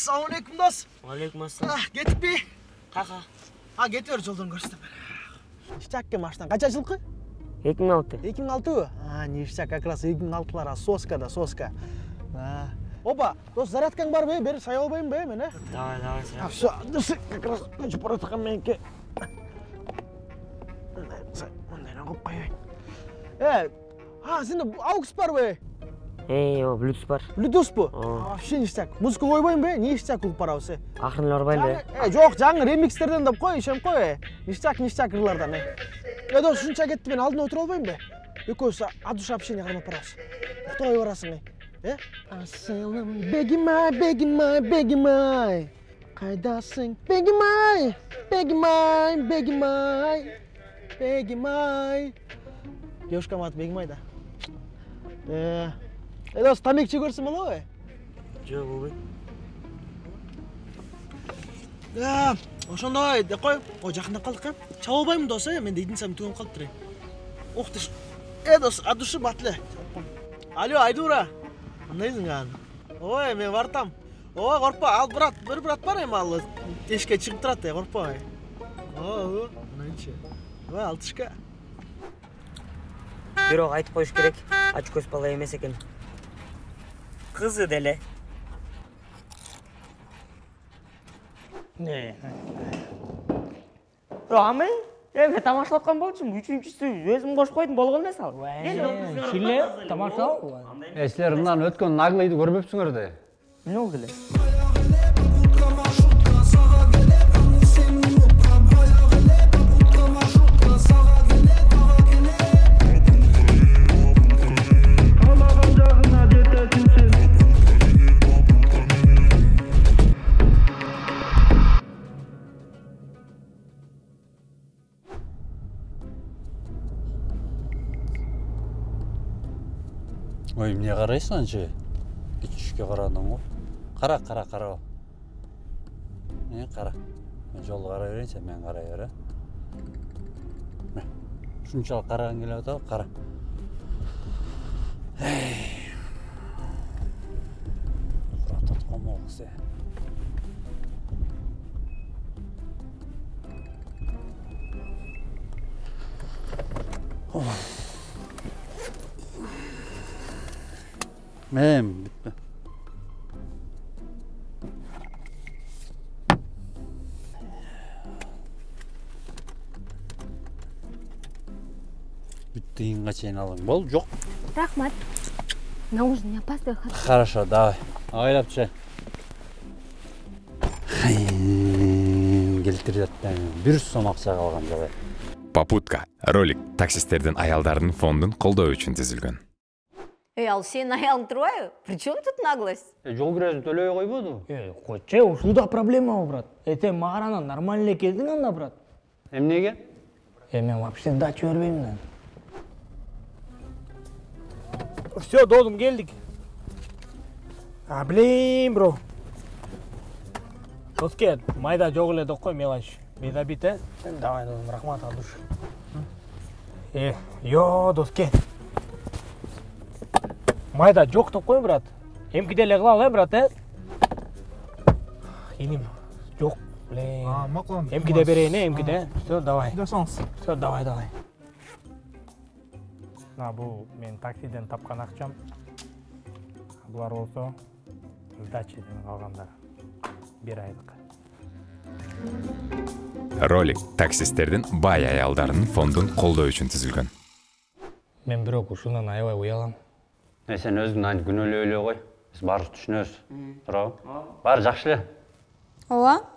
Assalamualaikum дос. Алейкумассалам. Кетпей. Қақа? Кетіп бер жолдан көрсетіп. Ништяк машина. Қанша жылқы? 2006. 2006. Ништяк, как раз 2006-лар, соска. Опа, дос, зарядкаң бар бе? Бер сай албайым бе мен, Давай. Все, дос, как раз көшіп бара жатқан менікі. Мындайдан қойып қояйын. Сенде AUX бар бе? Bluetooth бар. Bluetooth bu? Вообще ништяк. Музыка қойбайым бе? Ништяк ұлып бараусы. Ақырын орбайын бе? Жоқ, жаңы ремикстерден деп қой, ішем қой. Ништяк ырлардан. Дос, шунша кетті, мен алдын отыра албайым бе? Екеуісі от душа общение қармап бараусы. Ұқтығай барасың, Асылым, бегімай. Қайдасың, бегімай. Девушкам аты Бегімай да. Дос, тамекче көрсін болу бе? Жоқ, болбайды. Ошондой деп қой. Жақындап қалдық, Чау албаймын дос, мен дейтін сәм түгім қалып тұрайын. Оқтыш. Дос, от души батлы. Алло, Айдура. Қандайсың ған? Ой, мен бартам. Ой, қорпа, ал бір брат бар ал тешке шығып тұрады, қорпа. Мынанчы. Алтышқа. Бирок айтып қойыш керек, ач көз бала емес екен. Қызы деле. Амай, мен тамашалатқан болчумун, үчүнчүсү өзүм кош койдум болгон эмес ал. Шиле, тамашал. Силер мындан өткөн наглыйды көрбөпсүңөр да. Эмне болду эле? Ой, эмне карайсың анча? Ичке карадың го. Кара. Кара. Мен жолду карай берейин, сен мен карай бер, Шунчалык карагың келип атабы, кара. Куратат комогуз, Мен bitme. Бүттігінға чейін алың бол, жоқ? Рахмат. На ужин не опаздывай. Хорошо, давай. Айлап че. Келтір жаттан. 100 сом ақша қалған жабай. Попутка. Ролик таксистерден аялдардың фондын колдоо үчүн түзүлгөн. Ал сенин аялың турбайбы? Причем тут наглость? Жол киресин төлөбөй койбоду? Койчу, ушунда проблема брат. Эте мага нормально келдиң анда, брат. Эмнеге? Мен вообще дача бербейм. Все, досым, келдик. Блин, бро. Доске, майда жок эле деп кой, мелочь. Бедобит, Давай, досым, рахмат, ал душ. Доске. Майда жок деп кой, брат. Эмки деле кылалы, брат, Иним, жок, блин. Макулам. Эмки де берейин, эмки де. Все, давай. Жасаңыз. Все, давай. Бул мен таксиден тапкан акчам. Булар болсо дачадан калгандар. 1 айлык. Ролик таксистердин бай аялдарынын фондун колдоо үчүн түзүлгөн. Мен бирок ушундан аябай уялам. Сен өзүң аны күнөөлөй эле кой. Биз баары түшүнөбүз. Туурабы? Баары жакшы эле. Ооба.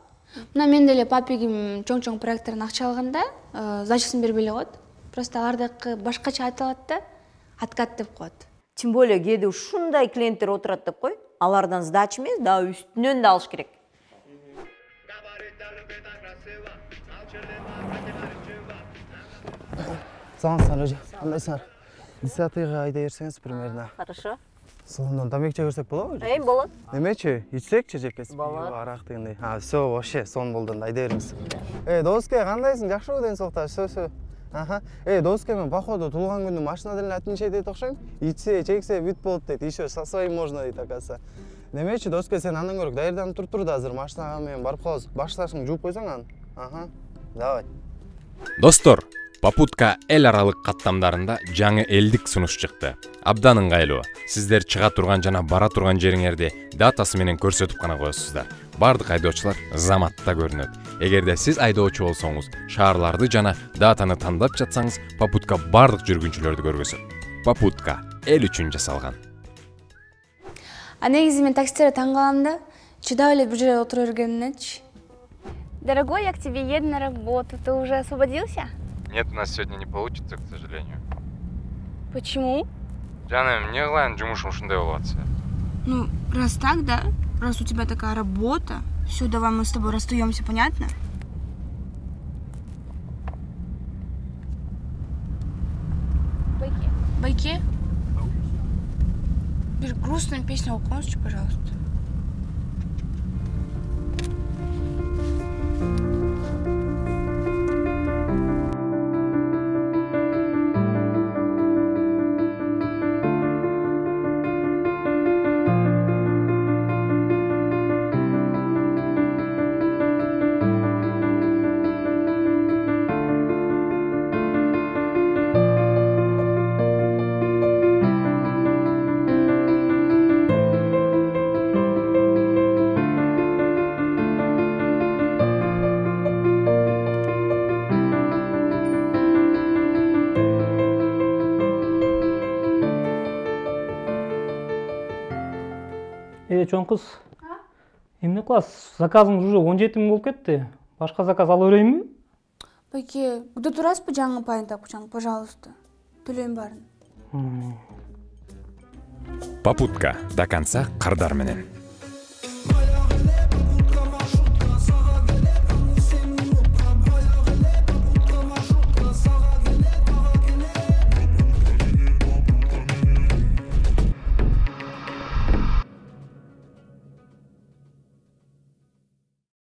Мына мен деле папигим чоң проекттардан акча алганда, зачасын бербей эле коет. Просто алардыкы башкача айтылат да, откат деп коет. Тем более кээде ушундай клиенттер отурат деп кой. Алардан сдача эмес, да үстүнөн да алыш керек. Салам, кандайсыңар? 10-га айда берсеңиз примерно. Хорошо. Сонун тамекче көрсөк болобу? Болот. Немечи? Ичсекчи жекеси? Болот. Арак дегендей. Всё, вообще сон болдун, айда бериңиз. Доске, кандайсың? Жакшыбы ден сокташ? Сөзсү. Доске, мен походу туулган күндү машина деле атынча дейт окшойм. Ичсе, чексе бүт болот дейт. Еще со своим можно дейт, акасы. Демечи, доске, сен андан көрөк даярданып туруп да азыр машинага менен барып калабыз. Башташыңды жууп койсоң аны. Аха. Давай. Достор, Попутка эл аралык каттамдарында жаңы элдик сунуш чыкты. Абдан ыңгайлуу. Сиздер чыга турган жана бара турган жериңерди датасы менен көрсөтүп гана коесуздар. Бардык айдоочулар заматта көрүнөт. Эгерде сиз айдоочу болсоңуз, шаарларды жана датаны тандап жатсаңыз, Попутка бардык жүргүнчүлөрдү көргөзөт. Попутка эл үчүн жасалган. А негизи мен такситерди таң калам да, чыдап эле бир жерде отура бергенинечи. Дорогой, я к тебе еду на работу. Ты уже освободился? Нет, у нас сегодня не получится, к сожалению. Почему? Жаным, не кылайын, жумушум ушундай болуп атса. Ну, раз так, да? Раз у тебя такая работа, все, давай мы с тобой расстаемся, понятно? Байке? Бир грустную песню окончи, пожалуйста. Чоң кыз. Эмне кыласыз? Заказыңыз уже 17 000 болуп кетти. Башка заказ ала берейинби? Байке, күтө турасызбы жаңы пайын тапкычаң, пожалуйста. Төлөйм барын. Попутка до конца кырдар менен.